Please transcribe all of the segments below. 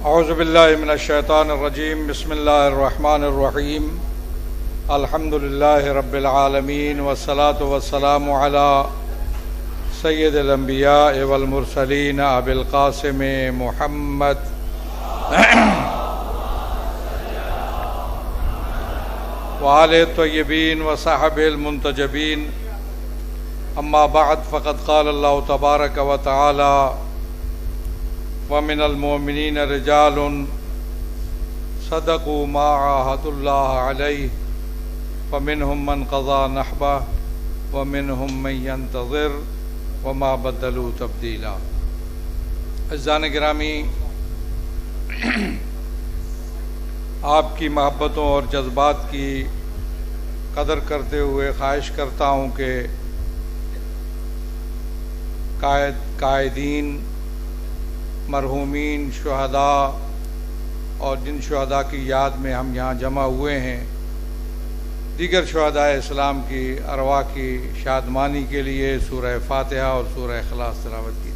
औज़ुबिल्लाहि मिनश्शैतानिर्रजीम बिस्मिल्लाहिर्रहमानिर्रहीम अल्हम्दुलिल्लाहि रब्बिल आलमीन वस्सलातु वस्सलामु अला सय्यिदिल अंबिया वल मुरसलीन अबिल कासिम मुहम्मद व आले तय्यबीन व सहाबिल मुंतजबीन अम्मा बाद फ़क़द क़ाल अल्लाहु तबारक व तआला व मिनल मोमिनीन रिजालुन सदक़ू मा आहदुल्लाह अलैहि व मिनहुम मन क़ज़ा नहबह व मिनहुम मन यंतज़िर व मा बद्दलू तब्दीला। अज़ीज़ान गिरामी, आपकी मोहब्बतों और जज्बात की कदर करते हुए ख्वाहिश करता हूँ कि कायदीन, मरहूमीन, शुहदा और जिन शुहदा की याद में हम यहाँ जमा हुए हैं, दीगर शुहदा इस्लाम की अरवाह की शादमानी के लिए सूरह फातिहा और सूरह इखलास तिलावत की।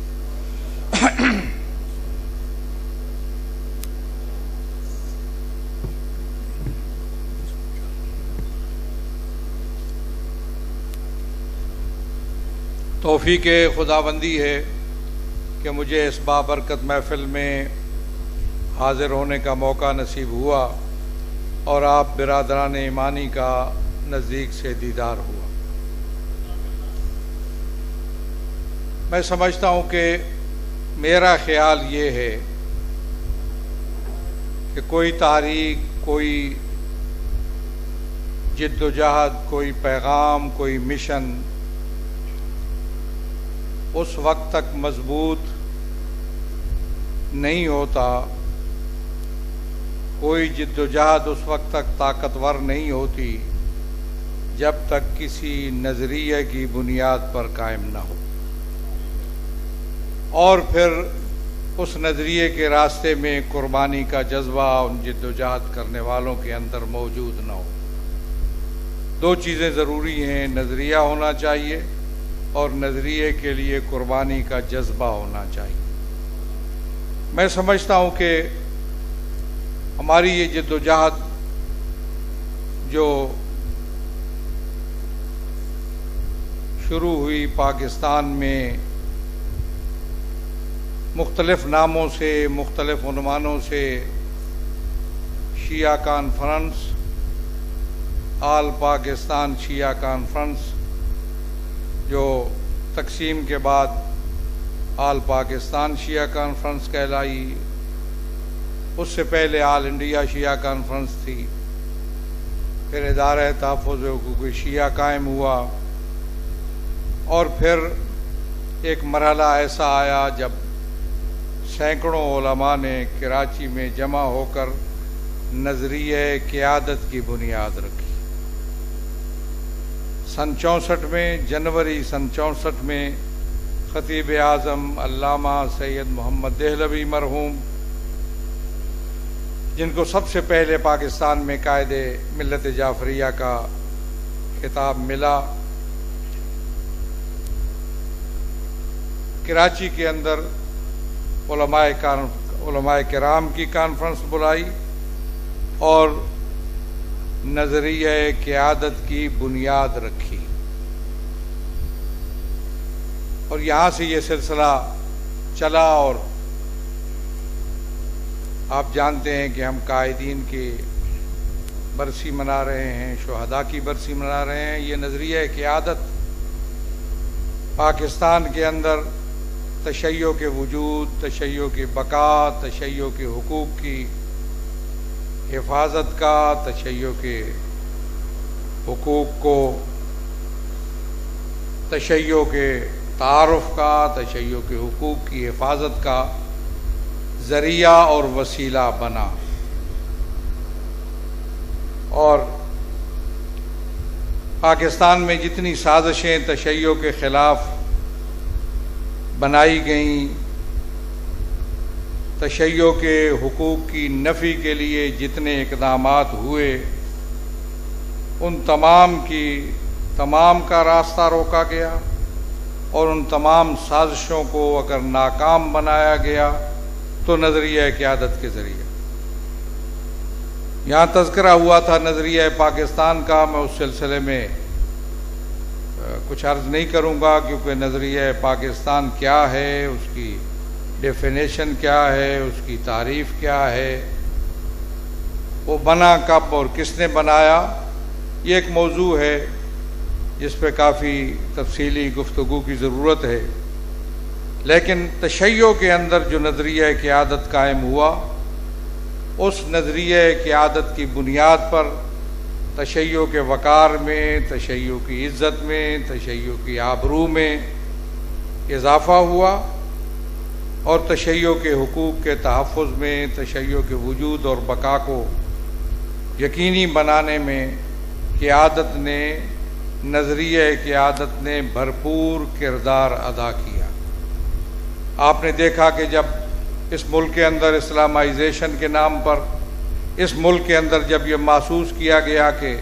तौफीक खुदाबंदी है कि मुझे इस बाबरकत महफिल में हाज़िर होने का मौका नसीब हुआ और आप बिरादरान ईमानी का नज़दीक से दीदार हुआ। मैं समझता हूँ कि मेरा ख्याल ये है कि कोई तारीख, कोई जिद्दोजहद, कोई पैगाम, कोई मिशन उस वक्त तक मजबूत नहीं होता, कोई जिद्दोजहद उस वक्त तक ताकतवर नहीं होती जब तक किसी नज़रिए की बुनियाद पर कायम न हो और फिर उस नज़रिए के रास्ते में कुर्बानी का जज्बा उन जिद्दोजहद करने वालों के अंदर मौजूद न हो। दो चीज़ें ज़रूरी हैं, नज़रिया होना चाहिए और नज़रिए के लिए कुर्बानी का जज्बा होना चाहिए। मैं समझता हूँ कि हमारी ये जिद्दोजहद जो शुरू हुई पाकिस्तान में मुख्तलिफ नामों से, मुख्तलिफ उन्वानों से, शिया कॉन्फ्रेंस, आल पाकिस्तान शिया कॉन्फ्रेंस जो तकसीम के बाद आल पाकिस्तान शिया कॉन्फ्रेंस कहलाई, उससे पहले आल इंडिया शिया कॉन्फ्रेंस थी, फिर इदारा तहफ़्फ़ुज़ हुकूक़ शिया कायम हुआ और फिर एक मरहला ऐसा आया जब सैकड़ों उलमा ने कराची में जमा होकर नज़रिए क़ियादत की बुनियाद रखी। सन 64 में, जनवरी सन 64 में ख़तीब आज़म अल्लामा सैयद मोहम्मद देहलवी मरहूम, जिनको सबसे पहले पाकिस्तान में कायदे मिल्लत जाफरिया का खिताब मिला, कराची के अंदर उलमाए किराम की कॉन्फ्रेंस बुलाई और नज़रिया क़ियादत की बुनियाद रखी और यहाँ से ये सिलसिला चला। और आप जानते हैं कि हम कायदीन की बरसी मना रहे हैं, शुहदा की बरसी मना रहे हैं। ये नज़रिया क़ियादत पाकिस्तान के अंदर तशय्यो के वजूद, तशय्यो की बका, तशय्यो के हुकूक की हिफाजत का, तशय्यो के हुकूक को, तशय्यो के तारुफ का, तशय्यो के हुकूक की हिफाजत का ज़रिया और वसीला बना। और पाकिस्तान में जितनी साजिशें तशय्यो के ख़िलाफ़ बनाई गईं, तशय्यो के हुकूक की नफ़ी के लिए जितने इक़दामात हुए, उन तमाम का रास्ता रोका गया और उन तमाम साजिशों को अगर नाकाम बनाया गया तो नज़रिया क़यादत के ज़रिए। यहाँ तज़किरा हुआ था नज़रिया पाकिस्तान का, मैं उस सिलसिले में कुछ अर्ज़ नहीं करूँगा, क्योंकि नज़रिया पाकिस्तान क्या है, उसकी डेफिनेशन क्या है, उसकी तारीफ़ क्या है, वो बना कब और किसने बनाया, ये एक मौजू है जिस पे काफ़ी तफसीली गुफ्तगू की ज़रूरत है। लेकिन तशय्यो के अंदर जो नज़रिया क़यादत कायम हुआ, उस नज़रिया क़यादत की बुनियाद पर तशय्यो के वक़ार में, तशय्यो की इज़्ज़त में, तशय्यो की आबरू में इजाफ़ा हुआ और तशय्यो के हुकूक़ के तहफ़्फ़ुज़ में, तशय्यो के वजूद और बका को यकीनी बनाने में क़यादत ने, नज़रिया क़यादत ने भरपूर किरदार अदा किया। आपने देखा कि जब इस मुल्क के अंदर इस्लामाइजेशन के नाम पर, इस मुल्क के अंदर जब ये महसूस किया गया कि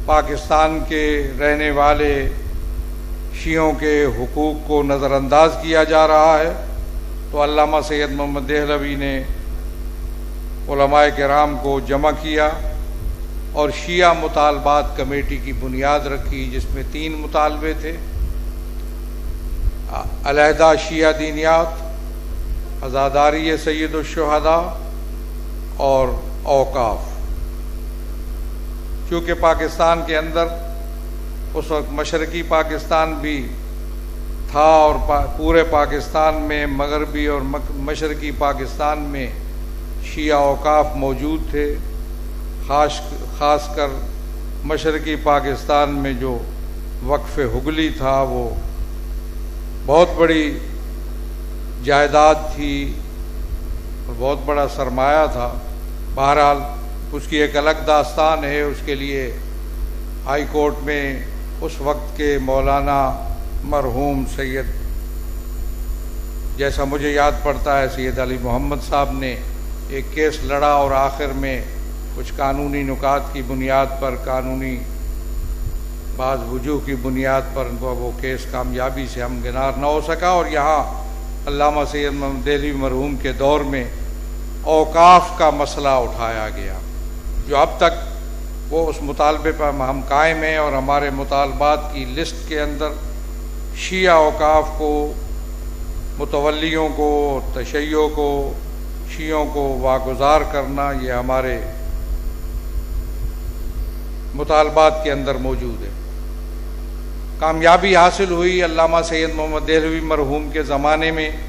पाकिस्तान के रहने वाले शियों के हुकूक़ को नज़रअंदाज किया जा रहा है, तो अल्लामा सैयद मोहम्मद देहलवी ने उलमाए किराम को जमा किया और शिया मुतालबात कमेटी की बुनियाद रखी, जिसमें 3 मुतालबे थे: अलहदा शिया दीनियात, अज़ादारी सय्यदुश्शुहदा और औकाफ। क्योंकि पाकिस्तान के अंदर उस वक्त मशरक़ी पाकिस्तान भी था और पूरे पाकिस्तान में, मगरबी और मशरक़ी पाकिस्तान में शिया औकाफ मौजूद थे। ख़ासकर मशरक़ी पाकिस्तान में जो वक्फ़ हुगली था, वो बहुत बड़ी जायदाद थी और बहुत बड़ा सरमाया था। बहरहाल उसकी एक अलग दास्तान है, उसके लिए हाई कोर्ट में उस वक्त के मौलाना मरहूम सैयद, जैसा मुझे याद पड़ता है, सैयद अली मोहम्मद साहब ने एक केस लड़ा और आखिर में कुछ कानूनी नुकात की बुनियाद पर, कानूनी बाज़ वजूह की बुनियाद पर वो केस कामयाबी से हमगिनार न हो सका। और यहाँ अल्लामा सैयद मोहम्मद देहलवी मरहूम के दौर में औकाफ का मसला उठाया गया, जो अब तक वो उस मुतालबे पर हम कायम हैं और हमारे मुतालबात की लिस्ट के अंदर शिया औकाफ को, मुतवल्लियों को, तशय्यो को, शियों को वागुजार करना, ये हमारे मुतालबात के अंदर मौजूद है। कामयाबी हासिल हुई। अल्लामा सैयद मोहम्मद देहलवी मरहूम के ज़माने में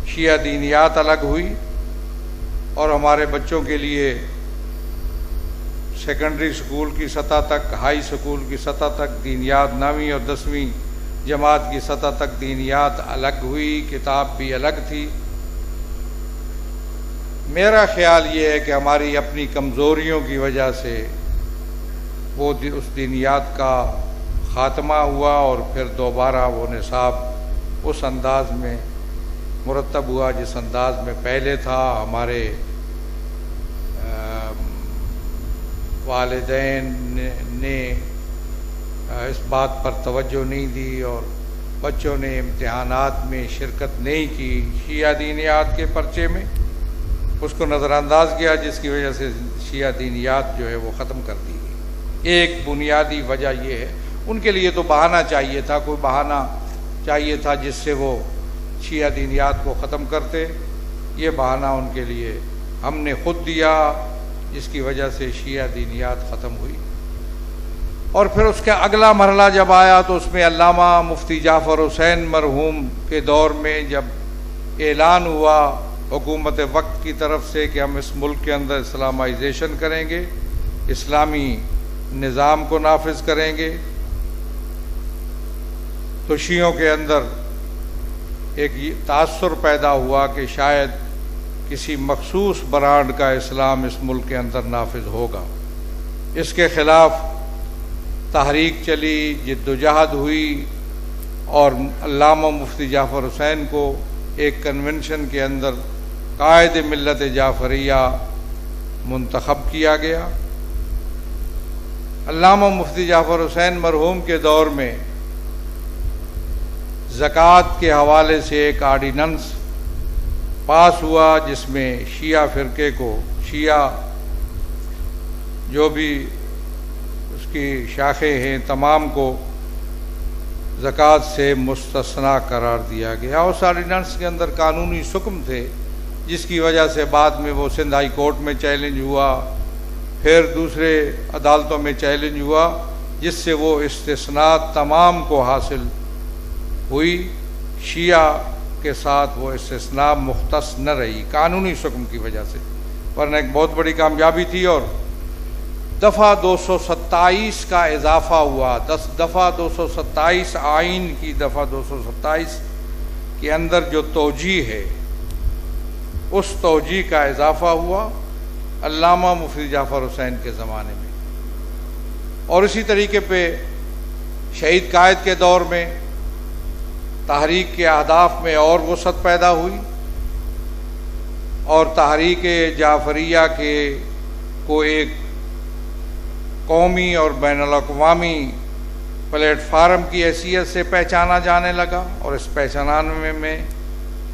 शिया दीनियात अलग हुई और हमारे बच्चों के लिए सेकेंडरी स्कूल की सतह तक, हाई स्कूल की सतह तक दीनियात, 9वीं और 10वीं जमात की सतह तक दीनियात अलग हुई, किताब भी अलग थी। मेरा ख्याल ये है कि हमारी अपनी कमज़ोरियों की वजह से वो उस दीनियात का ख़ात्मा हुआ और फिर दोबारा वो निसाब उस अंदाज में मुरतब हुआ जिस अंदाज में पहले था। हमारे वालिदैन ने इस बात पर तवज्जो नहीं दी और बच्चों ने इम्तिहानात में शिरकत नहीं की, शिया दीनियात के पर्चे में उसको नज़रअंदाज किया, जिसकी वजह से शिया दीनियात जो है वो ख़त्म कर दी गई। एक बुनियादी वजह ये है, उनके लिए तो बहाना चाहिए था, कोई बहाना चाहिए था जिससे वो शिया दीनियात को ख़त्म करते। ये बहाना उनके लिए हमने ख़ुद दिया, जिसकी वजह से शिया दीनियात ख़त्म हुई। और फिर उसका अगला मरहला जब आया तो उसमें अल्लामा मुफ्ती जाफ़र हुसैन मरहूम के दौर में जब ऐलान हुआ हुकूमत वक्त की तरफ से कि हम इस मुल्क के अंदर इस्लामाइजेशन करेंगे, इस्लामी निज़ाम को नाफिज करेंगे, तो शियों के अंदर एक तासुर पैदा हुआ कि शायद किसी मखसूस ब्रांड का इस्लाम इस मुल्क के अंदर नाफिज होगा। इसके ख़िलाफ़ तहरीक चली, जिद्दोजहद हुई और अल्लामा मुफ्ती जाफ़र हुसैन को एक कन्वेंशन के अंदर कायद मिल्लत जाफ़रिया मुंतखब किया गया। अल्लामा मुफ्ती जाफ़र हुसैन मरहूम के दौर में ज़कात के हवाले से एक आर्डिनेंस पास हुआ, जिसमें शिया फ़िरके को, शिया जो भी उसकी शाखें हैं, तमाम को ज़कात से मुस्तस्ना करार दिया गया। उस ऑर्डिनेंस के अंदर कानूनी सुकम थे, जिसकी वजह से बाद में वो सिंध हाई कोर्ट में चैलेंज हुआ, फिर दूसरे अदालतों में चैलेंज हुआ, जिससे वो इस्तिस्ना तमाम को हासिल हुई। शिया के साथ वो इस्तिस्ना मुख्तस न रही कानूनी सुकम की वजह से, वरना एक बहुत बड़ी कामयाबी थी। और दफ़ा 227 का इजाफा हुआ, 10 दफ़ा 227 आइन की दफ़ा 227 के अंदर जो तौजी है, उस तौजी का इजाफा हुआ अल्लामा मुफ्ती जाफ़र हुसैन के ज़माने में। और इसी तरीके पे शहीद कायद के दौर में तहरीक के अहदाफ में और वसअत पैदा हुई, और तहरीक जाफरिया के को एक कौमी और बैनुल-अक़वामी प्लेटफार्म की हैसियत से पहचाना जाने लगा। और इस पहचानने में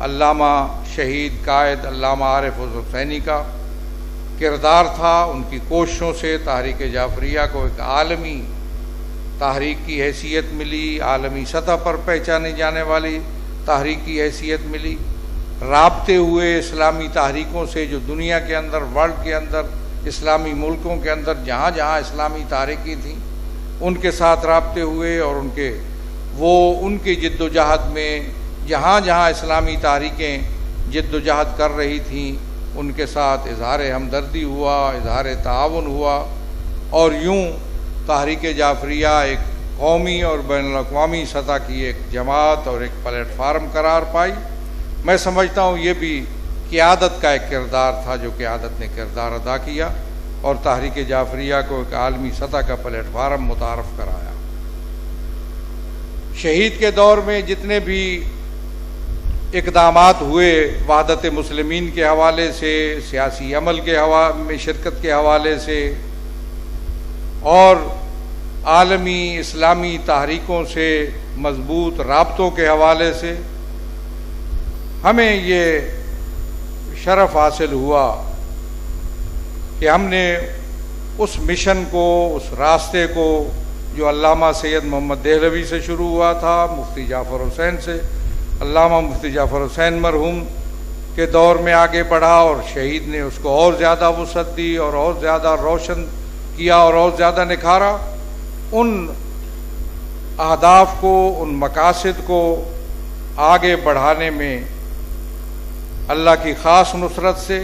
अल्लामा शहीद कायद अल्लामा आरिफ हुसैनी का किरदार था। उनकी कोशिशों से तहरीक जाफरिया को एक आलमी तहरीक की हैसियत मिली, आलमी सतह पर पहचाने जाने वाली तहरीक की हैसियत मिली। राब्ते हुए इस्लामी तहरीकों से, जो दुनिया के अंदर, वर्ल्ड के अंदर, इस्लामी मुल्कों के अंदर जहाँ जहाँ इस्लामी तहरीकें थीं, उनके साथ राब्ते हुए, और उनकी जिद्दोजहद में जहाँ जहाँ इस्लामी तहरीकें जिद्दोजहद कर रही थीं, उनके साथ इजहार हमदर्दी हुआ, इजहार ताउन हुआ, और यूँ तहरीक जाफरिया एक कौमी और बैनुल-अक़वामी सतह की एक जमात और एक प्लेटफार्म करार पाई। मैं समझता हूँ ये भी क़ियादत का एक किरदार था, जो क़ियादत ने किरदार अदा किया और तहरीक जाफरिया को एक आलमी सतह का प्लेटफार्म मुतारफ़ कराया। शहीद के दौर में जितने भी इक़दामात हुए, वहदत मुस्लिमीन के हवाले से, सियासी अमल के में शिरकत के हवाले से, और आलमी इस्लामी तहरीकों से मजबूत राब्तों के हवाले से, हमें ये शरफ़ हासिल हुआ कि हमने उस मिशन को, उस रास्ते को, जो अल्लामा सैयद मोहम्मद देहलवी से शुरू हुआ था, मुफ्ती जाफ़र हुसैन से, अल्लामा मुफ्ती जाफ़र हुसैन मरहूम के दौर में आगे बढ़ा, और शहीद ने उसको और ज़्यादा वसअत दी और ज़्यादा रोशन किया और ज़्यादा निखारा। उन अहदाफ को, उन मकासद को आगे बढ़ाने में अल्लाह की ख़ास नुसरत से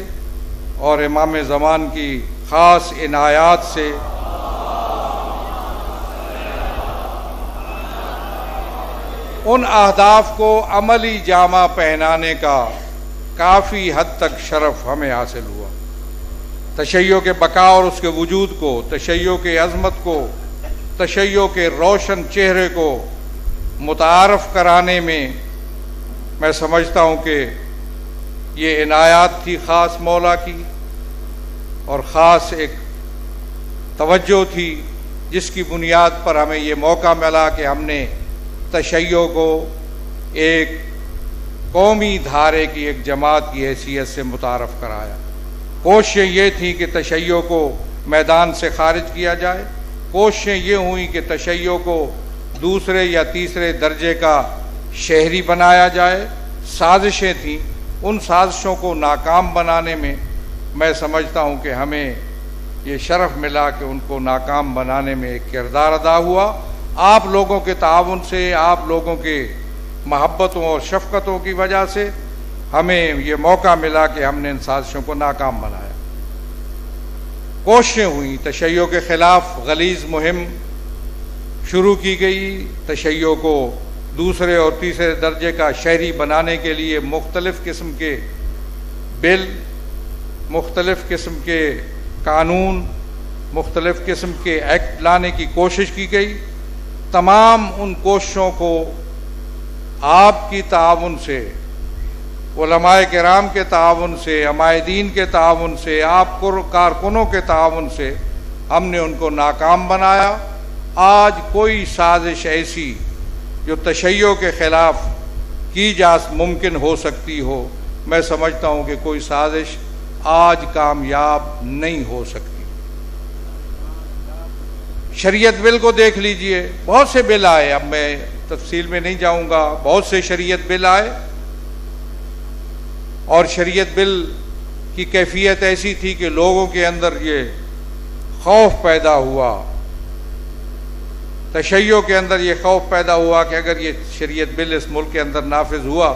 और इमाम ज़मान की ख़ास इनायात से उन अहदाफ को अमली जामा पहनाने का काफ़ी हद तक शरफ़ हमें हासिल हुआ। तशय्यो के बका और उसके वजूद को, तशय्यो के अज़मत को, तशय्यो के रोशन चेहरे को मुतारफ़ कराने में मैं समझता हूँ कि ये इनायात थी ख़ास मौला की, और ख़ास एक तवज्जो थी, जिसकी बुनियाद पर हमें ये मौका मिला कि हमने तशय्यो को एक कौमी धारे की एक जमात की हैसियत से मुतारफ़ कराया। कोशिशें ये थी कि तशय्यो को मैदान से खारिज किया जाए, कोशिशें ये हुई कि तशय्यो को दूसरे या तीसरे दर्जे का शहरी बनाया जाए, साजिशें थीं। उन साजिशों को नाकाम बनाने में मैं समझता हूँ कि हमें ये शरफ़ मिला कि उनको नाकाम बनाने में एक किरदार अदा हुआ। आप लोगों के ताउन से, आप लोगों के महब्बतों और शफ़क़तों की वजह से हमें ये मौका मिला कि हमने इन साजिशों को नाकाम बनाया। कोशिशें हुई, तशय्यो के ख़िलाफ़ गलीज़ मुहिम शुरू की गई, तशय्यो को दूसरे और तीसरे दर्जे का शहरी बनाने के लिए मुख्तलिफ़ किस्म के बिल, मुख्तलिफ़ किस्म के कानून, मुख्तलिफ़ किस्म के एक्ट लाने की कोशिश की गई। तमाम उन कोशिशों को आपकी ताउन से, उलमाए किराम के ताउन से, अमायदीन के ताउन से, आप कारकुनों के ताउन से हमने उनको नाकाम बनाया। आज कोई साजिश ऐसी जो तशय्यो के ख़िलाफ़ की जा मुमकिन हो सकती हो, मैं समझता हूं कि कोई साजिश आज कामयाब नहीं हो सकती। शरीयत बिल को देख लीजिए, बहुत से बिल आए, अब मैं तफसील में नहीं जाऊंगा, बहुत से शरीयत बिल आए और शरीयत बिल की कैफियत ऐसी थी कि लोगों के अंदर ये खौफ पैदा हुआ, तशय्यो के अंदर ये खौफ पैदा हुआ कि अगर ये शरीयत बिल इस मुल्क के अंदर नाफिज हुआ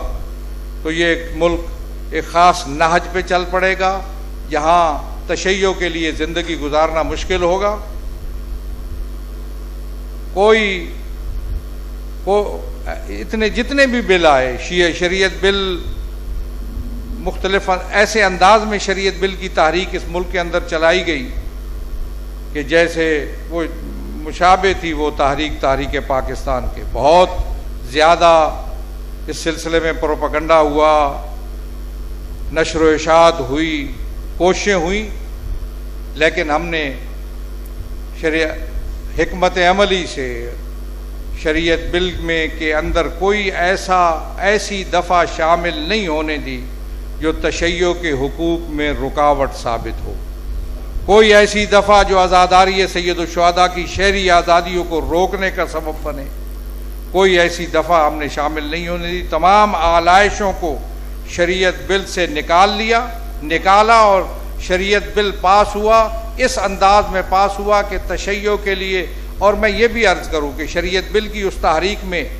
तो ये मुल्क एक ख़ास नहज पे चल पड़ेगा, यहाँ तशय्यो के लिए ज़िंदगी गुजारना मुश्किल होगा। इतने जितने भी बिल आए, शरीयत बिल मुख्तलिफ ऐसे अंदाज में शरीयत बिल की तहरीक इस मुल्क के अंदर चलाई गई कि जैसे वो मुशाबे थी वो तहरीक पाकिस्तान के। बहुत ज़्यादा इस सिलसिले में प्रोपेगेंडा हुआ, नशर व इशाअत हुई, कोशिशें हुई, लेकिन हमने हिकमत अमली से शरीयत बिल में के अंदर कोई ऐसी दफ़ा शामिल नहीं होने दी जो तशय्यो के हुकूक में रुकावट साबित हो, कोई ऐसी दफ़ा जो आज़ादारी सैयदुश्शुहदा की शहरी आज़ादियों को रोकने का सबब बने, कोई ऐसी दफ़ा हमने शामिल नहीं होने दी। तमाम आलाइशों को शरीयत बिल से निकाला और शरीयत बिल पास हुआ, इस अंदाज में पास हुआ कि तशय्यो के लिए। और मैं ये भी अर्ज़ करूँ कि शरीयत बिल की उस तहरीक में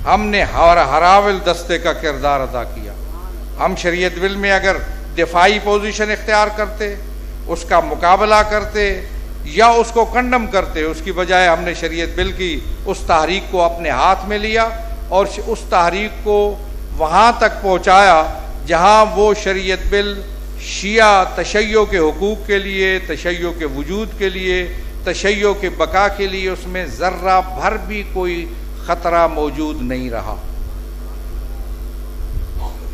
हमने हरावल दस्ते का किरदार अदा किया। हम शरीयत बिल में अगर दिफाई पोजीशन इख्तियार करते, उसका मुकाबला करते या उसको कंडम करते, उसकी बजाय हमने शरीयत बिल की उस तहरीक को अपने हाथ में लिया और उस तहरीक को वहाँ तक पहुँचाया जहाँ वो शरीयत बिल शिया तशय्यो के हुकूक के लिए, तशय्यो के वजूद के लिए, तशय्यो के बका के लिए उसमें ज़र्रा भर भी कोई ख़तरा मौजूद नहीं रहा।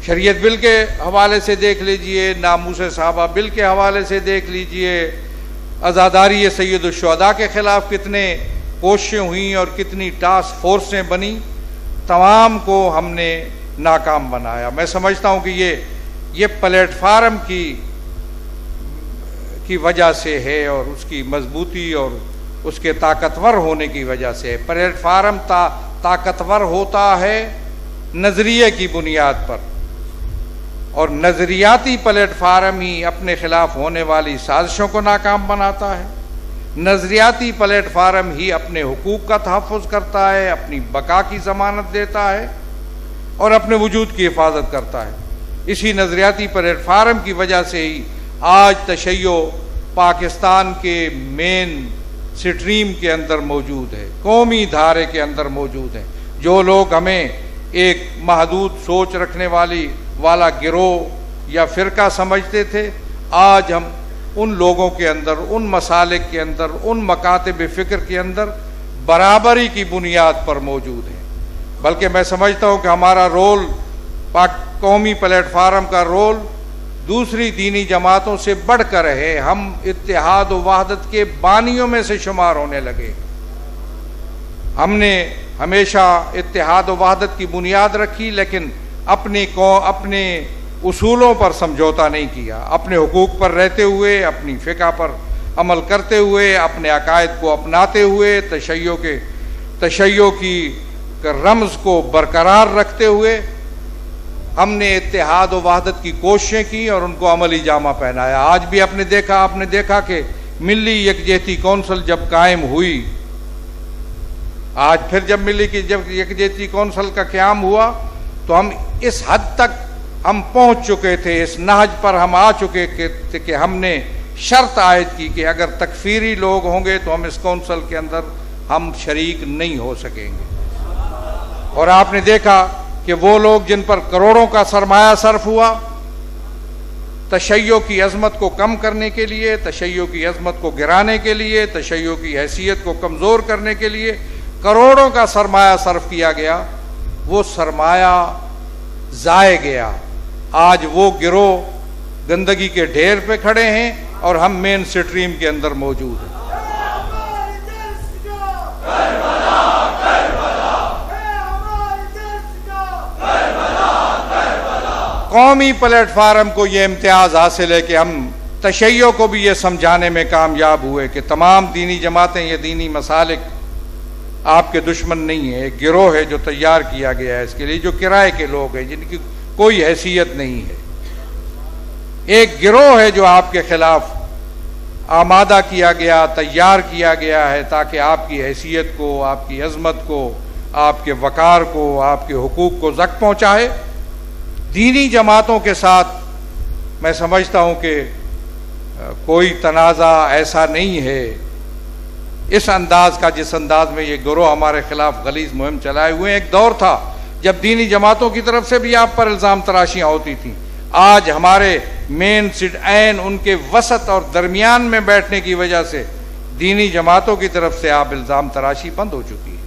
शरीयत बिल के हवाले से देख लीजिए, नामूस सहाबा बिल के हवाले से देख लीजिए, आज़ादारी सैयदुश्शुहदा के ख़िलाफ़ कितने कोशिशें हुई और कितनी टास्क फोर्सें बनी, तमाम को हमने नाकाम बनाया। मैं समझता हूँ कि ये प्लेटफार्म की वजह से है और उसकी मजबूती और उसके ताकतवर होने की वजह से है। प्लेटफार्म ताकतवर होता है नज़रिए की बुनियाद पर, और नज़रियाती प्लेटफार्म ही अपने खिलाफ होने वाली साजिशों को नाकाम बनाता है। नज़रियाती प्लेटफार्म ही अपने हुकूक का तहफ़्फ़ुज़ करता है, अपनी बका की ज़मानत देता है और अपने वजूद की हिफाजत करता है। इसी नज़रियाती प्लेटफार्म की वजह से ही आज तशय्यो पाकिस्तान के मेन स्ट्रीम के अंदर मौजूद है, कौमी धारे के अंदर मौजूद है। जो लोग हमें एक महदूद सोच रखने वाला गिरोह या फ़िरका समझते थे, आज हम उन लोगों के अंदर, उन मसालिक के अंदर, उन मकातिब फ़िक्र के अंदर बराबरी की बुनियाद पर मौजूद हैं। बल्कि मैं समझता हूँ कि हमारा रोल, कौमी प्लेटफार्म का रोल दूसरी दीनी जमातों से बढ़कर है। हम इत्तेहाद व वहदत के बानियों में से शुमार होने लगे। हमने हमेशा इत्तेहाद व वहदत की बुनियाद रखी, लेकिन अपने उसूलों पर समझौता नहीं किया। अपने हुकूक पर रहते हुए, अपनी फ़िक़ा पर अमल करते हुए, अपने अकायद को अपनाते हुए, तशय्यो की रमज़ को बरकरार रखते हुए हमने इत्तेहाद व वहदत की कोशिशें की और उनको अमली जामा पहनाया। आज भी आपने देखा कि मिली यकजहती कौंसिल जब कायम हुई, आज फिर जब यकजहती कौंसिल का क़याम हुआ तो हम इस हद तक हम पहुँच चुके थे, इस नहज पर हम आ चुके थे कि हमने शर्त आयद की कि अगर तकफीरी लोग होंगे तो हम इस कौंसिल के अंदर हम शरीक नहीं हो सकेंगे। और आपने देखा कि वो लोग जिन पर करोड़ों का सरमाया सर्फ हुआ, तशय्यो की अज़मत को कम करने के लिए, तशय्यो की अज़मत को गिराने के लिए, तशय्यो की हैसियत को कमज़ोर करने के लिए करोड़ों का सरमाया सर्फ किया गया, वो सरमाया ज़ाय गया। आज वो गिरोह गंदगी के ढेर पे खड़े हैं और हम मेन स्ट्रीम के अंदर मौजूद हैं। कौमी प्लेटफार्म को ये इम्तियाज़ हासिल है कि हम तशय्यो को भी ये समझाने में कामयाब हुए कि तमाम दीनी जमातें, ये दीनी मसालिक आपके दुश्मन नहीं है। एक गिरोह है जो तैयार किया गया है इसके लिए, जो किराए के लोग हैं, जिनकी कोई हैसियत नहीं है। एक गिरोह है जो आपके खिलाफ आमादा किया गया, तैयार किया गया है ताकि आपकी हैसियत को, आपकी अजमत को, आपके वकार को, आपके हुकूक को ज़ख्म पहुँचाए। दीनी जमातों के साथ मैं समझता हूँ कि कोई तनाज़ा ऐसा नहीं है इस अंदाज का जिस अंदाज में ये गिरोह हमारे खिलाफ गलीज मुहिम चलाए हुए हैं। एक दौर था जब दीनी जमातों की तरफ से भी आप पर इल्ज़ाम तराशियाँ होती थीं। आज हमारे मेन सिट ऐन उनके वसत और दरमियान में बैठने की वजह से दीनी जमातों की तरफ से आप इल्ज़ाम तराशी बंद हो चुकी है।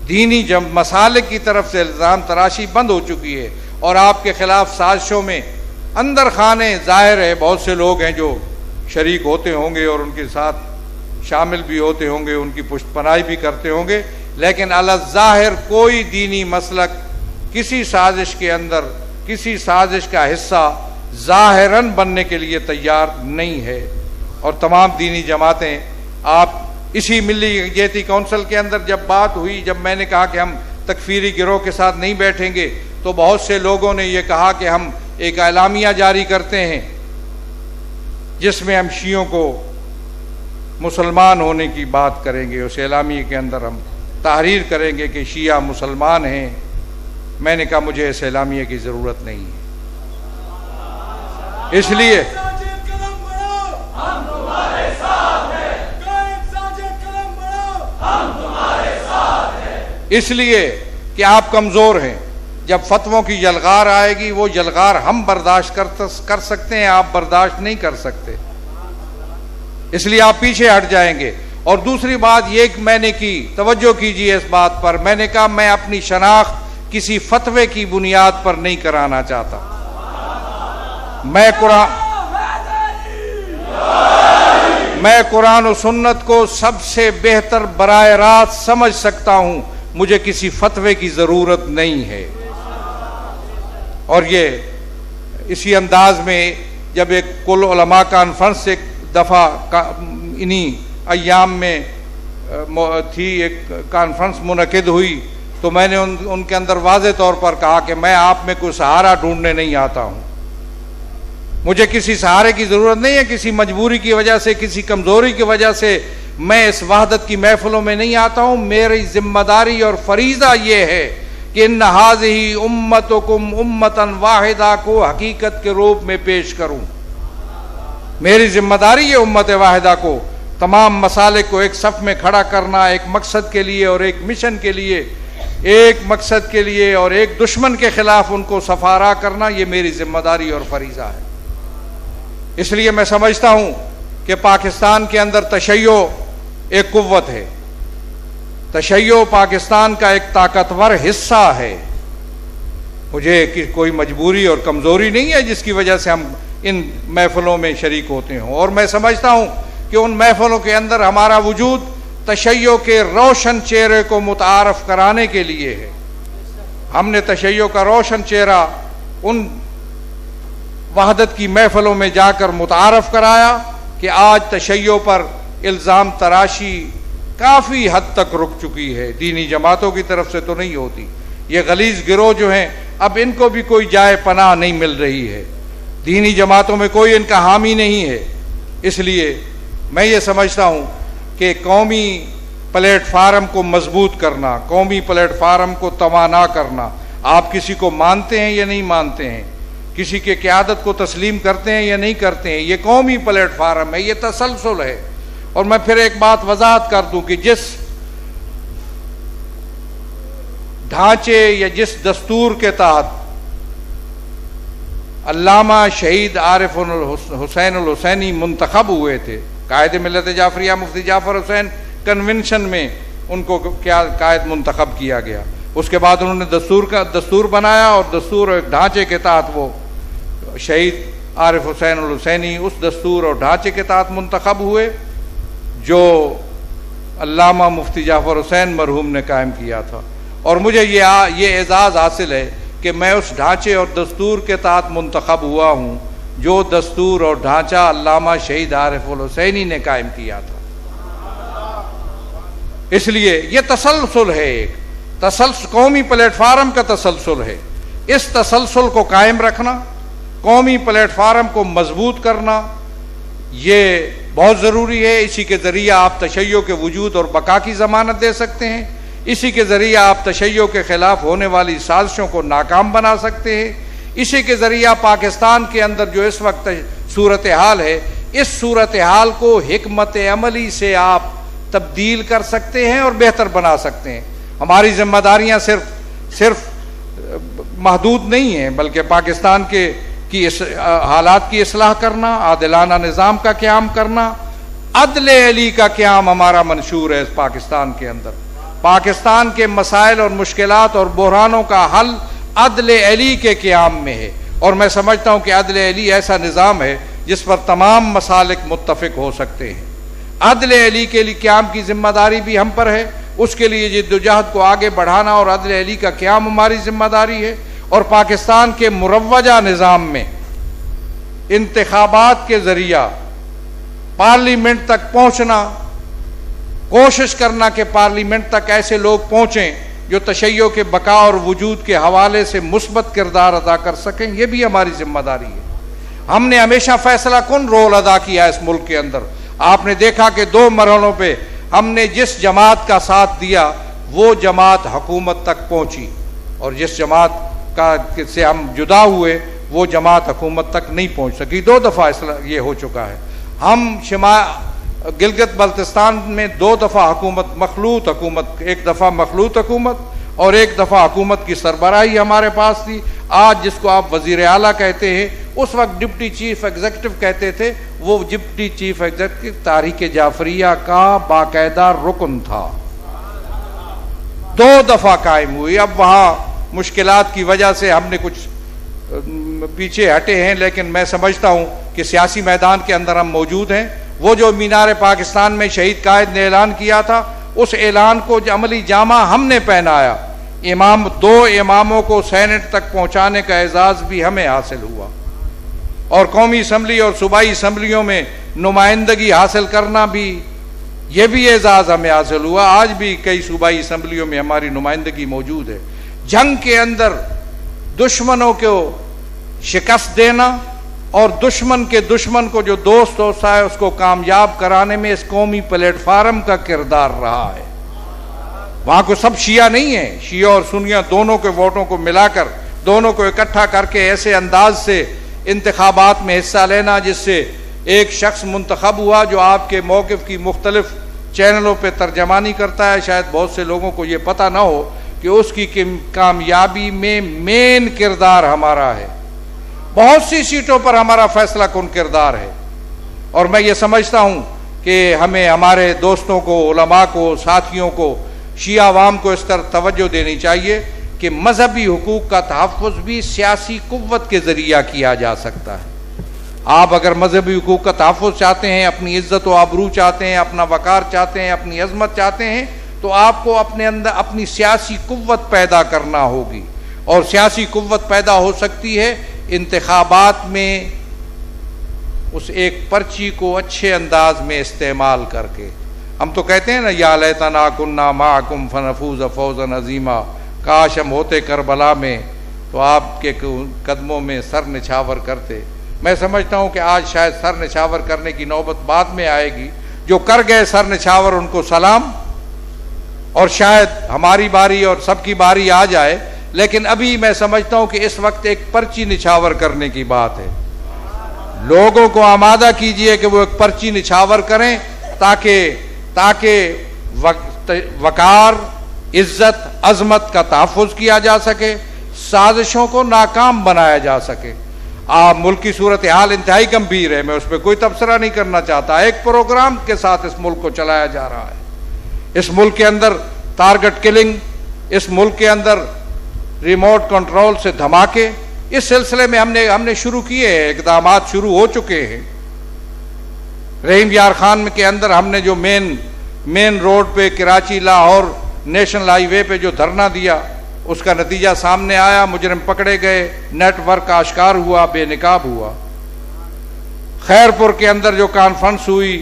दीनी मसालिक की तरफ से इल्ज़ाम तराशी बंद हो चुकी है और आपके खिलाफ साजिशों में अंदर खाने ज़ाहिर है बहुत से लोग हैं जो शरीक होते होंगे और उनके साथ शामिल भी होते होंगे, उनकी पुष्टपनाही भी करते होंगे, लेकिन अला ज़ाहिर कोई दीनी मसलक किसी साजिश के अंदर, किसी साजिश का हिस्सा ज़ाहिरन बनने के लिए तैयार नहीं है। और तमाम दीनी जमातें, आप इसी मिली यकजहती कौंसिल के अंदर जब बात हुई, जब मैंने कहा कि हम तकफीरी गिरोह के साथ नहीं बैठेंगे, तो बहुत से लोगों ने यह कहा कि हम एक एलामिया जारी करते हैं जिसमें हम शियों को मुसलमान होने की बात करेंगे। उस एलामिया के अंदर हम तहरीर करेंगे कि शिया मुसलमान हैं। मैंने कहा मुझे इस एलामिया की ज़रूरत नहीं है। इसलिए कि आप कमज़ोर हैं। जब फतवों की यलगार आएगी, वो यलगार हम बर्दाश्त कर सकते हैं, आप बर्दाश्त नहीं कर सकते, इसलिए आप पीछे हट जाएंगे। और दूसरी बात ये मैंने की, तवज्जो कीजिए इस बात पर, मैंने कहा मैं अपनी शनाख्त किसी फतवे की बुनियाद पर नहीं कराना चाहता। मैं कुरान और सुन्नत को सबसे बेहतर बराए रास्त समझ सकता हूं, मुझे किसी फतवे की जरूरत नहीं है। और ये इसी अंदाज में जब एक कुल उलमा कॉन्फ्रेंस एक दफ़ा इन्हीं अय्याम में थी, एक कॉन्फ्रेंस मुनक़िद हुई, तो मैंने उनके अंदर वाज़े तौर पर कहा कि मैं आप में कोई सहारा ढूंढने नहीं आता हूँ। मुझे किसी सहारे की ज़रूरत नहीं है। किसी मजबूरी की वजह से, किसी कमज़ोरी की वजह से मैं इस वहदत की महफिलों में नहीं आता हूँ। मेरी जिम्मेदारी और फरीज़ा ये है कि इन हाज़िही उम्मतुकुम उम्मतन वाहिदा को हकीकत के रूप में पेश करूँ। मेरी जिम्मेदारी ये उम्मत वाहिदा को, तमाम मसालिक को एक सफ़ में खड़ा करना, एक मकसद के लिए और एक मिशन के लिए, एक मकसद के लिए और एक दुश्मन के खिलाफ उनको सफारा करना, ये मेरी जिम्मेदारी और फरीज़ा है। इसलिए मैं समझता हूँ कि पाकिस्तान के अंदर तशय्यो एक कुव्वत है। तशय्यो पाकिस्तान का एक ताकतवर हिस्सा है। मुझे कोई मजबूरी और कमज़ोरी नहीं है जिसकी वजह से हम इन महफिलों में शरीक होते हों। और मैं समझता हूँ कि उन महफिलों के अंदर हमारा वजूद तशय्यो के रोशन चेहरे को मुतारफ़ कराने के लिए है। हमने तशय्यो का रोशन चेहरा उन वहदत की महफिलों में जाकर मुतारफ़ कराया कि आज तशय्यो पर इल्ज़ाम तराशी काफ़ी हद तक रुक चुकी है। दीनी जमातों की तरफ से तो नहीं होती। ये गलीज़ गिरोह जो हैं, अब इनको भी कोई जाए पनाह नहीं मिल रही है। दीनी जमातों में कोई इनका हामी नहीं है। इसलिए मैं ये समझता हूँ कि कौमी प्लेटफार्म को मजबूत करना, कौमी प्लेटफार्म को तवाना करना, आप किसी को मानते हैं या नहीं मानते हैं, किसी के क़यादत को तस्लीम करते हैं या नहीं करते हैं, ये कौमी प्लेटफार्म है, ये तसलसल है। और मैं फिर एक बात वजाहत कर दूं कि जिस ढांचे या जिस दस्तूर के तहत अल्लामा शहीद आरिफ हुसैन अल हुसैनी मुंतखब हुए थे, कायद मिल्लत जाफरिया मुफ्ती जाफर हुसैन कन्वेंशन में उनको क्या कायद मुंतखब किया गया। उसके बाद उन्होंने दस्तूर बनाया और दस्तूर और ढांचे के तहत वो शहीद आरिफ हुसैन अल हुसैनी उस दस्तूर और ढांचे के तहत मुंतखब हुए जो अल्लामा मुफ्ती जाफर हुसैन मरहूम ने कायम किया था। और मुझे ये एजाज़ हासिल है कि मैं उस ढांचे और दस्तूर के तहत मुंतखब हुआ हूँ जो दस्तूर और ढांचा अल्लामा शहीद आरिफ उल हुसैनी ने कायम किया था। इसलिए ये तसलसल है, एक कौमी प्लेटफार्म का तसलसल है। इस तसलसल को कायम रखना, कौमी प्लेटफार्म को मजबूत करना, ये बहुत ज़रूरी है। इसी के ज़रिए आप तशय्यो के वजूद और बका की ज़मानत दे सकते हैं। इसी के ज़रिए आप तशय्यो के ख़िलाफ़ होने वाली साजिशों को नाकाम बना सकते हैं। इसी के ज़रिए पाकिस्तान के अंदर जो इस वक्त सूरत हाल है, इस सूरत हाल को हिकमत अमली से आप तब्दील कर सकते हैं और बेहतर बना सकते हैं। हमारी जिम्मेदारियां सिर्फ महदूद नहीं हैं, बल्कि पाकिस्तान की हालात की इस्लाह करना, आदिलाना निज़ाम का क़याम करना, अदल अली का क़याम हमारा मंशूर है। इस पाकिस्तान के अंदर पाकिस्तान के मसाइल और मुश्किलात और बहरानों का हल अदल अली के क़याम में है। और मैं समझता हूँ कि अदल अली ऐसा निज़ाम है जिस पर तमाम मसालिक मुत्तफ़िक हो सकते हैं। अदल अली के लिए क़याम की जिम्मेदारी भी हम पर है, उसके लिए जिद्दोजहद को आगे बढ़ाना और अदल अली का क़याम हमारी जिम्मेदारी है। और पाकिस्तान के मुरव्वजा निज़ाम में इंतखाबात के ज़रिया पार्लियामेंट तक पहुँचना, कोशिश करना कि पार्लियामेंट तक ऐसे लोग पहुँचें जो तशय्यो के बका और वजूद के हवाले से मुस्बत किरदार अदा कर सकें, यह भी हमारी जिम्मेदारी है। हमने हमेशा फैसला कुन रोल अदा किया इस मुल्क के अंदर। आपने देखा कि 2 मरहलों पे हमने जिस जमात का साथ दिया वो जमात हुकूमत तक पहुंची, और जिस जमात का से हम जुदा हुए वो जमात हुकूमत तक नहीं पहुंच सकी। 2 दफ़ा ये हो चुका है। हम गिलगित बल्तिस्तान में 2 दफ़ा हुकूमत मखलूत हुकूमत, एक दफ़ा मखलूत हुकूमत और एक दफ़ा हुकूमत की सरबराही हमारे पास थी। आज जिसको आप वज़ीर आला कहते हैं, उस वक्त डिप्टी चीफ एग्जीक्यूटिव कहते थे। वो डिप्टी चीफ एग्जीक्यूटिव तारीख जाफरिया का बाकायदा रुकन था। 2 दफ़ा कायम हुई। अब वहाँ मुश्किलात की वजह से हमने कुछ पीछे हटे हैं, लेकिन मैं समझता हूँ कि सियासी मैदान के अंदर हम मौजूद हैं। वो जो मीनार पाकिस्तान में शहीद कायद ने ऐलान किया था, उस ऐलान को अमली जामा हमने पहनाया। 2 इमामों को सेनेट तक पहुँचाने का एजाज़ भी हमें हासिल हुआ, और कौमी असम्बली और सूबाई असम्बलियों में नुमाइंदगी हासिल करना भी, ये भी एजाज़ हमें हासिल हुआ। आज भी कई सूबाई असम्बलियों में हमारी नुमाइंदगी मौजूद है। जंग के अंदर दुश्मनों को शिकस्त देना और दुश्मन के दुश्मन को जो दोस्त होता है उसको कामयाब कराने में इस कौमी प्लेटफार्म का किरदार रहा है। वहाँ को सब शिया नहीं है, शिया और सुन्निया दोनों के वोटों को मिलाकर, दोनों को इकट्ठा करके ऐसे अंदाज से इंतखाबात में हिस्सा लेना जिससे एक शख्स मुंतखब हुआ जो आपके मौक़िफ़ की मुख्तलिफ चैनलों पर तर्जमानी करता है। शायद बहुत से लोगों को ये पता ना हो कि उसकी कामयाबी में मेन किरदार हमारा है। बहुत सी सीटों पर हमारा फैसला कुन किरदार है। और मैं ये समझता हूँ कि हमें हमारे दोस्तों को, उलमा को, साथियों को, शिया अवाम को इस तरह तवज्जो देनी चाहिए कि मजहबी हुकूक का तहफ़्फ़ुज़ भी सियासी कुव्वत के ज़रिया किया जा सकता है। आप अगर मजहबी हुकूक का तहफ़्फ़ुज़ चाहते हैं, अपनी इज़्ज़त व आबरू चाहते हैं, अपना वक़ार चाहते हैं, अपनी अज़मत चाहते हैं, तो आपको अपने अंदर अपनी सियासी कुव्वत पैदा करना होगी। और सियासी कुव्वत पैदा हो सकती है इंतखाबात में उस एक पर्ची को अच्छे अंदाज में इस्तेमाल करके। हम तो कहते हैं ना, या लैतना कुन्ना माकुम फनफूज़ फौज़न अज़ीमा, काश हम होते करबला में तो आपके कदमों में सर निछावर करते। मैं समझता हूँ कि आज शायद सर निछावर करने की नौबत बाद में आएगी। जो कर गए सर निछावर उनको सलाम, और शायद हमारी बारी और सबकी बारी आ जाए। लेकिन अभी मैं समझता हूँ कि इस वक्त एक पर्ची निछावर करने की बात है। लोगों को आमादा कीजिए कि वो एक पर्ची निछावर करें ताकि वकार, इज्जत, अजमत का तहफ़्फ़ुज़ किया जा सके, साजिशों को नाकाम बनाया जा सके। मुल्क की सूरत हाल इंतहाई गंभीर है, मैं उस पर कोई तबसरा नहीं करना चाहता। एक प्रोग्राम के साथ इस मुल्क को चलाया जा रहा है। इस मुल्क के अंदर टारगेट किलिंग, इस मुल्क के अंदर रिमोट कंट्रोल से धमाके, इस सिलसिले में हमने शुरू किए हैं, इक़दामात शुरू हो चुके हैं। रहीम यार खान के अंदर हमने जो मेन रोड पे कराची लाहौर नेशनल हाईवे पे जो धरना दिया, उसका नतीजा सामने आया, मुजरिम पकड़े गए, नेटवर्क आश्कार हुआ, बेनकाब हुआ। खैरपुर के अंदर जो कॉन्फ्रेंस हुई,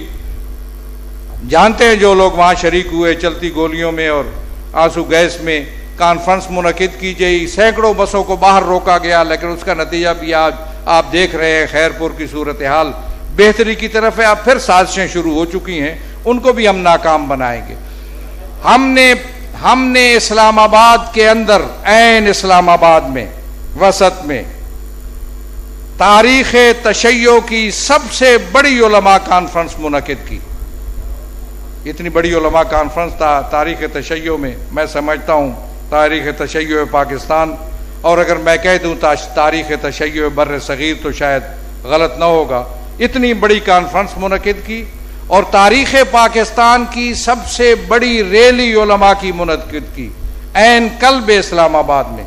जानते हैं जो लोग वहां शरीक हुए, चलती गोलियों में और आंसू गैस में कॉन्फ्रेंस मुनक़िद की गई, सैकड़ों बसों को बाहर रोका गया, लेकिन उसका नतीजा भी आज आप देख रहे हैं। खैरपुर की सूरत हाल बेहतरी की तरफ है। अब फिर साजिशें शुरू हो चुकी हैं, उनको भी हम नाकाम बनाएंगे। हमने इस्लामाबाद के अंदर, ऐन इस्लामाबाद में, वसत में, तारीख़ तशय्यो की सबसे बड़ी उलमा कॉन्फ्रेंस मुनक़िद की। इतनी बड़ी उलमा कॉन्फ्रेंस तारीख़ तशय्यो में, मैं समझता हूँ तारीख़ तशय्यो पाकिस्तान, और अगर मैं कह दूँ तारीख़ तशय्यो बर्र सग़ीर तो शायद गलत ना होगा, इतनी बड़ी कॉन्फ्रेंस मुनक़िद की। और तारीख़ पाकिस्तान की सबसे बड़ी रैली उलमा की मुनक़िद की, ऐन कल्ब इस्लामाबाद में।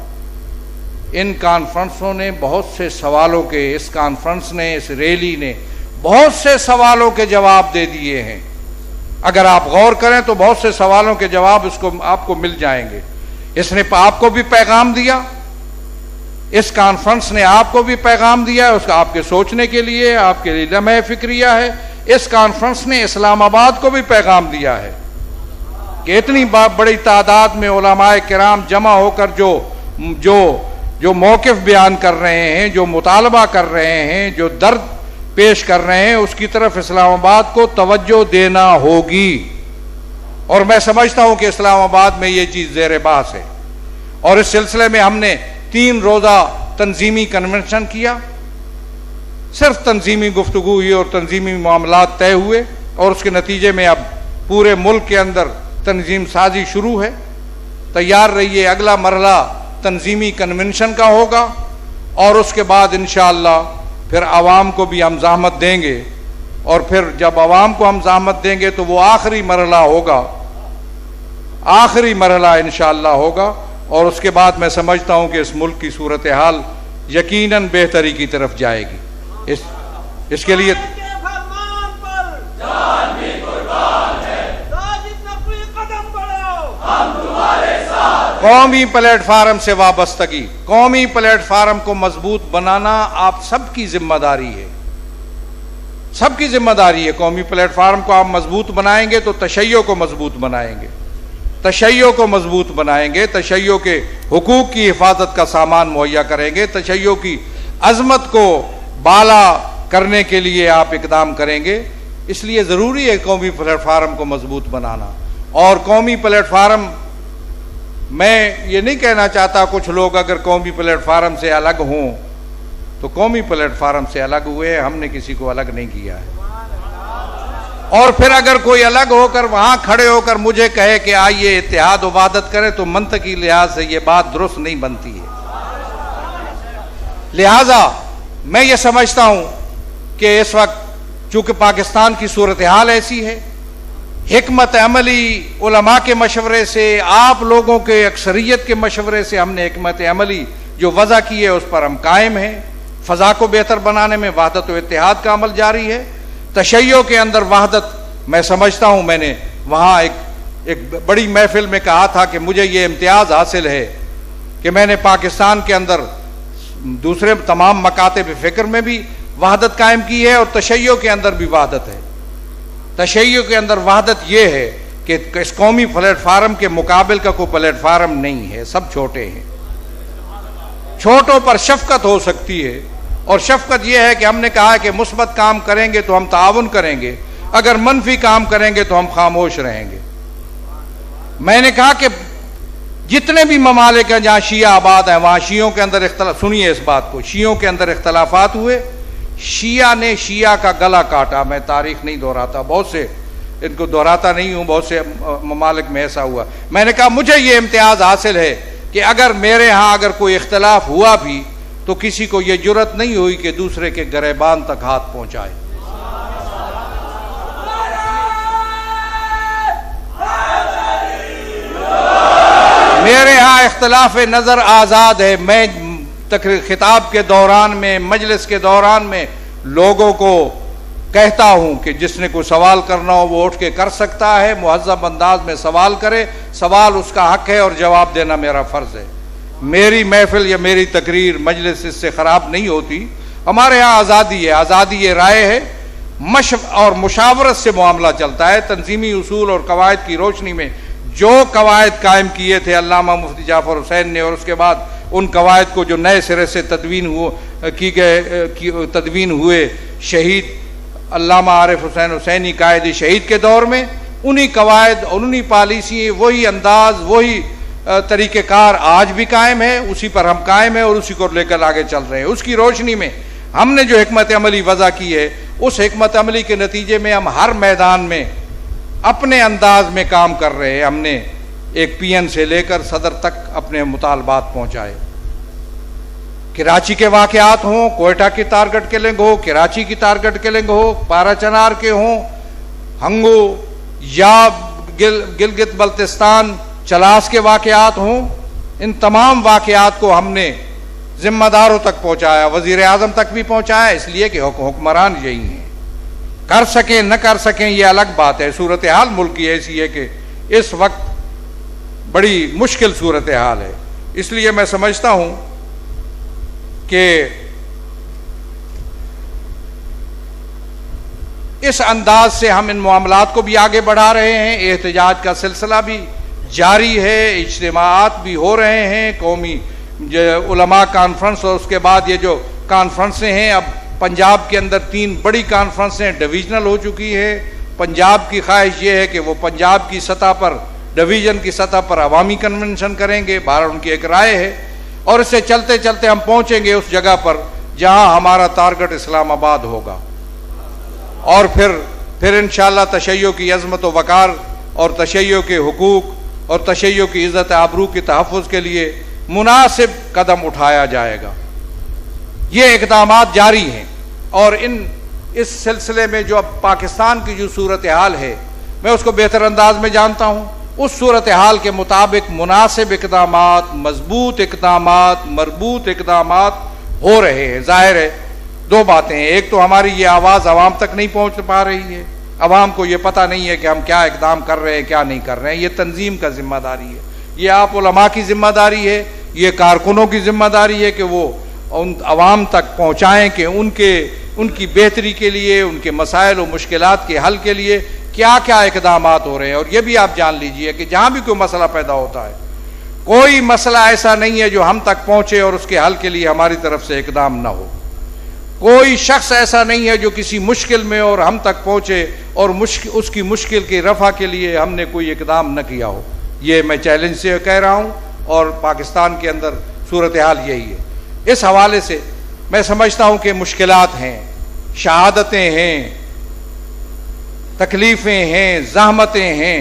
इन कॉन्फ्रेंसों ने बहुत से सवालों के, इस कॉन्फ्रेंस ने, इस रैली ने बहुत से सवालों के जवाब दे दिए हैं। अगर आप गौर करें तो बहुत से सवालों के जवाब उसको आपको मिल जाएंगे। इसने आपको भी पैगाम दिया, इस कॉन्फ्रेंस ने आपको भी पैगाम दिया, उसका आपके सोचने के लिए, आपके लिए लम्हे फिक्रिया है। इस कॉन्फ्रेंस ने इस्लामाबाद को भी पैगाम दिया है कि इतनी बड़ी तादाद में उलमाए किराम जमा होकर जो मौक़िफ़ बयान कर रहे हैं, जो मुतालबा कर रहे हैं, जो दर्द पेश कर रहे हैं, उसकी तरफ इस्लामाबाद को तवज्जो देना होगी। और मैं समझता हूं कि इस्लामाबाद में ये चीज़ ज़ेर बहस है। और इस सिलसिले में हमने 3 रोज़ा तंजीमी कन्वेंशन किया, सिर्फ तंजीमी गुफ्तगू हुई और तंजीमी मामलात तय हुए, और उसके नतीजे में अब पूरे मुल्क के अंदर तंजीम साजी शुरू है। तैयार रहिए, अगला मरहला तंजीमी कन्वेंशन का होगा, और उसके बाद इंशाअल्लाह फिर आवाम को भी हम ज़हमत देंगे, और फिर जब आवाम को हम ज़हमत देंगे तो वो आखिरी मरहला होगा, आखिरी मरहला इंशाअल्लाह होगा। और उसके बाद मैं समझता हूँ कि इस मुल्क की सूरत हाल यकीनन बेहतरी की तरफ जाएगी। इसके लिए कौमी प्लेटफार्म से वाबस्तगी, कौमी प्लेटफार्म को मजबूत बनाना आप सबकी जिम्मेदारी है, सबकी जिम्मेदारी है। कौमी प्लेटफार्म को आप मजबूत बनाएंगे तो तशय्यो को मजबूत बनाएंगे, तशय्यो को मजबूत बनाएंगे, तशय्यो के हुकूक की हिफाजत का सामान मुहैया करेंगे, तशय्यो की अजमत को बाला करने के लिए आप इकदाम करेंगे। इसलिए ज़रूरी है कौमी प्लेटफार्म को मजबूत बनाना। और कौमी प्लेटफार्म, मैं ये नहीं कहना चाहता कुछ लोग अगर कौमी प्लेटफार्म से अलग हों तो कौमी प्लेटफार्म से अलग हुए, हमने किसी को अलग नहीं किया है। और फिर अगर कोई अलग होकर वहां खड़े होकर मुझे कहे कि आइए इत्तेहाद इबादत करें, तो मंतकी लिहाज से ये बात दुरुस्त नहीं बनती है। लिहाजा मैं ये समझता हूं कि इस वक्त चूंकि पाकिस्तान की सूरत हाल ऐसी है, हिकमत अमली उलमा के मशवरे से, आप लोगों के अक्सरियत के मशवरे से हमने हिकमत अमली जो वज़ा की है उस पर हम कायम हैं। फ़ज़ा को बेहतर बनाने में वहदत व इत्तेहाद का अमल जारी है। तशय्यो के अंदर वहदत, मैं समझता हूँ, मैंने वहाँ एक बड़ी महफिल में कहा था कि मुझे ये इम्तियाज़ हासिल है कि मैंने पाकिस्तान के अंदर दूसरे तमाम मकातिब फ़िक्र में भी वहदत कायम की है और तशय्यो के अंदर भी वहदत है। तशय्यो के अंदर वहदत ये है कि इस कौमी प्लेटफार्म के मुकाबिल का कोई प्लेटफार्म नहीं है, सब छोटे हैं। छोटों पर शफकत हो सकती है, और शफकत यह है कि हमने कहा है कि मुस्बत काम करेंगे तो हम ताउन करेंगे, अगर मनफी काम करेंगे तो हम खामोश रहेंगे। मैंने कहा कि जितने भी ममालिक हैं जहाँ शिया आबाद हैं, वहाँ शियों के अंदर इख्तलाफ, सुनिए इस बात को, शियों के अंदर इख्तलाफात हुए, शिया ने शिया का गला काटा। मैं तारीख नहीं दोहराता, बहुत से इनको दोहराता नहीं हूँ, बहुत से ममालिक में ऐसा हुआ। मैंने कहा मुझे ये इम्तियाज़ हासिल है कि अगर मेरे यहाँ अगर कोई इख्तलाफ हुआ भी तो किसी को ये जुर्रत नहीं हुई कि दूसरे के गरेबान तक हाथ पहुँचाए। मेरे यहाँ इख्तलाफ नज़र आज़ाद है। मैं खिताब के दौरान में, मजलिस के दौरान में लोगों को कहता हूं कि जिसने कोई सवाल करना हो वो उठ के कर सकता है, मुहज़्ज़ब अंदाज में सवाल करे, सवाल उसका हक है और जवाब देना मेरा फ़र्ज़ है। मेरी महफिल या मेरी तकरीर मजलिस इससे ख़राब नहीं होती। हमारे यहाँ आज़ादी है, आज़ादी राय है, मशव और मुशावरत से मामला चलता है। तंजीमी उसूल और कवायद की रोशनी में जो कवायद कायम किए थे अल्लामा मुफ्ती जाफर हुसैन ने, और उसके बाद उन कवायद को जो नए सिरे से तदवीन हुए शहीद अल्लामा आरिफ हुसैन हुसैनी कायद शहीद के दौर में, उन्हीं कवायद और उन्हीं पॉलिसी, वही अंदाज, वही तरीक़ेकार आज भी कायम है, उसी पर हम कायम है और उसी को लेकर आगे चल रहे हैं। उसकी रोशनी में हमने जो हिकमत अमली वज़ा की है, उस हिकमत अमली के नतीजे में हम हर मैदान में अपने अंदाज में काम कर रहे हैं। हमने एक पीएन से लेकर सदर तक अपने मुतालबात पहुंचाए। कराची के वाक़यात हों, कोयटा की टारगेट किलिंग हो, कराची की टारगेट किलिंग हो, पाराचनार के हों, हंगो या गिलगित बल्तिस्तान चलास के वाक़यात हों, इन तमाम वाक़यात को हमने जिम्मेदारों तक पहुंचाया, वज़ीर आज़म तक भी पहुंचाया, इसलिए कि हुक्मरान यही हैं। कर सकें न कर सकें ये अलग बात है। सूरत हाल मुल्क की ऐसी है कि इस वक्त बड़ी मुश्किल सूरत हाल है। इसलिए मैं समझता हूं कि इस अंदाज से हम इन मामलात को भी आगे बढ़ा रहे हैं। एहतजाज का सिलसिला भी जारी है, इज्तिमाआत भी हो रहे हैं, कौमी उलमा कॉन्फ्रेंस और उसके बाद ये जो कॉन्फ्रेंसें हैं, अब पंजाब के अंदर 3 बड़ी कॉन्फ्रेंसें डिवीजनल हो चुकी है। पंजाब की ख्वाहिश ये है कि वो पंजाब की सतह पर, डिवीज़न की सतह पर अवामी कन्वेंशन करेंगे, बाहर उनकी एक राय है, और इससे चलते चलते हम पहुँचेंगे उस जगह पर जहाँ हमारा टारगेट इस्लामाबाद होगा। और फिर इंशाअल्लाह तशय्यो की अज़मत व वक़ार और तशय्यो के हुकूक और तशय्यो की इज़्ज़त आबरू के तहफ़्फ़ुज़ के लिए मुनासिब कदम उठाया जाएगा। ये इक़दामात जारी हैं और इस सिलसिले में जो अब पाकिस्तान की जो सूरत हाल है, मैं उसको बेहतर अंदाज में जानता हूँ। उस सूरत हाल के मुताबिक मुनासिब इक़दामात, मजबूत इक़दामात, मरबूत इक़दामात हो रहे हैं। ज़ाहिर है 2 बातें हैं, एक तो हमारी ये आवाज़ आवाम तक नहीं पहुँच पा रही है, आवाम को ये पता नहीं है कि हम क्या इक़दाम कर रहे हैं, क्या नहीं कर रहे हैं। ये तंजीम का जिम्मेदारी है, ये आप उलमा की जिम्मेदारी है, ये कारकुनों की जिम्मेदारी है कि वो उन अवाम तक पहुँचाएँ कि उनकी बेहतरी के लिए, उनके मसाइल और मुश्किलात के हल के लिए क्या क्या इक़दामात हो रहे हैं। और ये भी आप जान लीजिए कि जहाँ भी कोई मसला पैदा होता है, कोई मसला ऐसा नहीं है जो हम तक पहुँचे और उसके हल के लिए हमारी तरफ से इक़दाम ना हो। कोई शख्स ऐसा नहीं है जो किसी मुश्किल में और हम तक पहुँचे और उसकी मुश्किल की रफ़ा के लिए हमने कोई इक़दाम न किया हो। ये मैं चैलेंज से कह रहा हूँ और पाकिस्तान के अंदर सूरत हाल यही है। इस हवाले से मैं समझता हूँ कि मुश्किलात हैं, शहादतें हैं, तकलीफ़ें हैं, ज़हमतें हैं।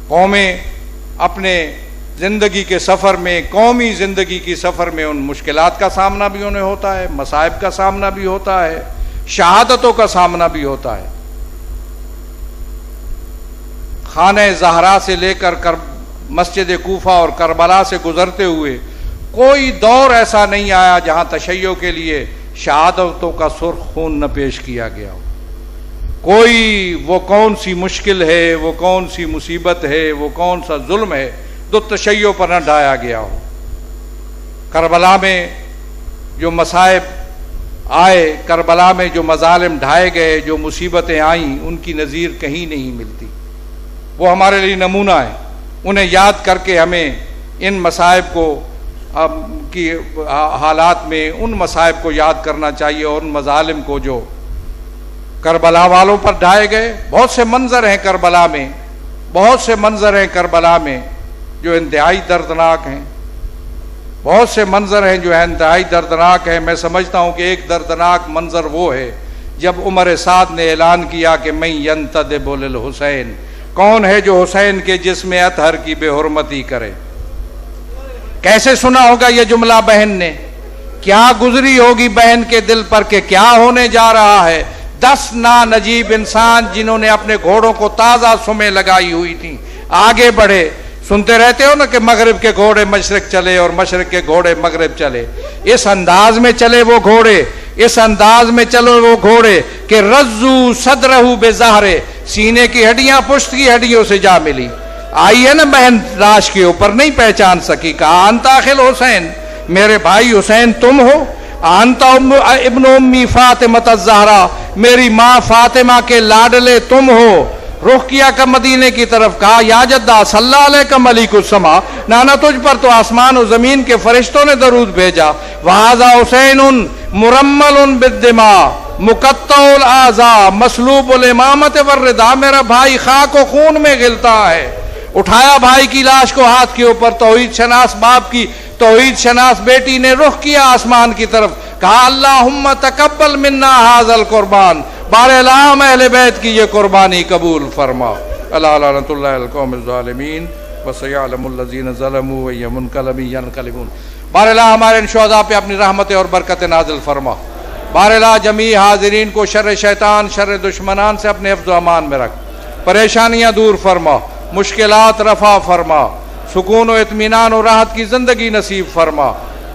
कौमें अपने ज़िंदगी के सफ़र में, कौमी ज़िंदगी की सफ़र में उन मुश्किलात का सामना भी उन्हें होता है, मसाइब का सामना भी होता है, शहादतों का सामना भी होता है। खाने ज़हरा से लेकर मस्जिद कूफा और करबला से गुजरते हुए कोई दौर ऐसा नहीं आया जहां तशय्यो के लिए शहादतों का सुर्ख खून न पेश किया गया हो। कोई वो कौन सी मुश्किल है, वो कौन सी मुसीबत है, वो कौन सा जुल्म है जो तशय्यो पर न ढाया गया हो। करबला में जो मसाइब आए, करबला में जो मजालिम ढाए गए, जो मुसीबतें आईं, उनकी नज़ीर कहीं नहीं मिलती। वो हमारे लिए नमूना है। उन्हें याद करके हमें इन मसाइब को की हालात में उन मसाइब को याद करना चाहिए और उन मजालिम को जो करबला वालों पर ढाए गए। बहुत से मंजर हैं करबला में, बहुत से मंजर हैं करबला में जो इंतहाई दर्दनाक हैं, बहुत से मंजर हैं जो इंतहाई दर्दनाक हैं। मैं समझता हूँ कि एक दर्दनाक मंजर वो है जब उमर साद ने ऐलान किया कि मैं यंतदिबु लिल हुसैन, कौन है जो हुसैन के जिस्म अतहर की बेहुरमती करे। कैसे सुना होगा यह जुमला बहन ने, क्या गुजरी होगी बहन के दिल पर कि क्या होने जा रहा है। 10 ना नजीब इंसान जिन्होंने अपने घोड़ों को ताज़ा सुमें लगाई हुई थी, आगे बढ़े। सुनते रहते हो ना कि मगरिब के घोड़े मशरिक चले और मशरिक के घोड़े मगरिब चले। इस अंदाज में चले वो घोड़े, इस अंदाज में चलो वो घोड़े कि रज्जू सदरहू बेज़हरे, सीने की हड्डियां पुश्त की हड्डियों से जा मिली। आई है ना बहन लाश के ऊपर, नहीं पहचान सकी। कहा अंता अखिल हुसैन, मेरे भाई हुसैन तुम हो। अंता इब्न उम्मी फातिमा ज़हरा, मेरी माँ फातिमा के लाडले तुम हो। रुख किया का मदीने की तरफ। कहा या जद्दा सल्ला अलैका मलिकुस्समा, नाना तुझ पर तो आसमान और जमीन के फरिश्तों ने दरूद भेजा। वहाजा हुसैनुन मुरम्मलुन बिद्दिमा मुकत्तउल आज़ा मसलूबुल इमामत वर्रिदा, मेरा भाई खाक व खून में गिलता है। उठाया भाई की लाश को हाथ के ऊपर। तौहीद शनास बाप की तौहीद शनास बेटी ने रुख किया आसमान की तरफ। कहा अल्लाहुम्मा तकब्बल मिन्ना हाज़ल कुर्बान, बारलाम अहले बैत की ये कुर्बानी कबूल फरमा। अल्लाह लअनतुल्लाहि अलल कौमिज़ ज़ालिमीन व सयअलमुल लज़ीना ज़लमू व यनक़लिबून। बारलाह हमारे इन शुहदा पे अपनी रहमत और बरकत नाज़िल फरमा। बारलाह जमी हाज़िरीन को शर्र शैतान शर्र दुश्मनान से अपने हिफ्ज़ व अमान में रख। परेशानियाँ दूर फरमा, मुश्किलात रफ़ा फरमा, सुकून व इत्मीनान और राहत की ज़िंदगी नसीब फरमा।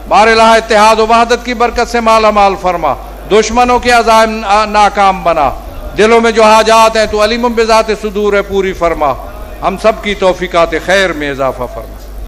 बारलाह इत्तेहाद व वहदत की बरकत से माला माल फरमा। दुश्मनों के अज़ाइम नाकाम बना। दिलों में जो हाजात हैं तो अलीमुम बिज़ात सुदूर है पूरी फरमा। हम सब की तौफीकात खैर में इजाफा फरमा।